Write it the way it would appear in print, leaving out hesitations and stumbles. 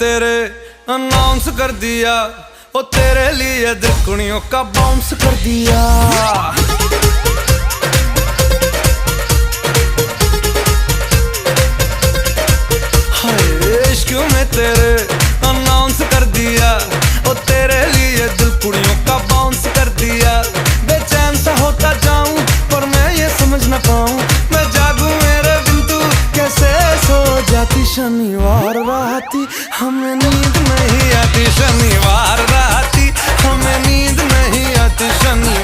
तेरे अनाउंस कर दिया, ओ तेरे लिए दिल कुड़ियों का बाउंस कर दिया। हाय इश्क में तेरे अनाउंस कर दिया, ओ तेरे लिए दिल कुड़ियों का बाउंस कर दिया। बेचैन सा होता जाऊं पर मैं ये समझ न पाऊं, मैं जागूं मेरे बिन तू कैसे सो जाती। शनिवार राती हमें नींद नहीं आती, शनिवार राती हमें नींद नहीं आती, शनिवार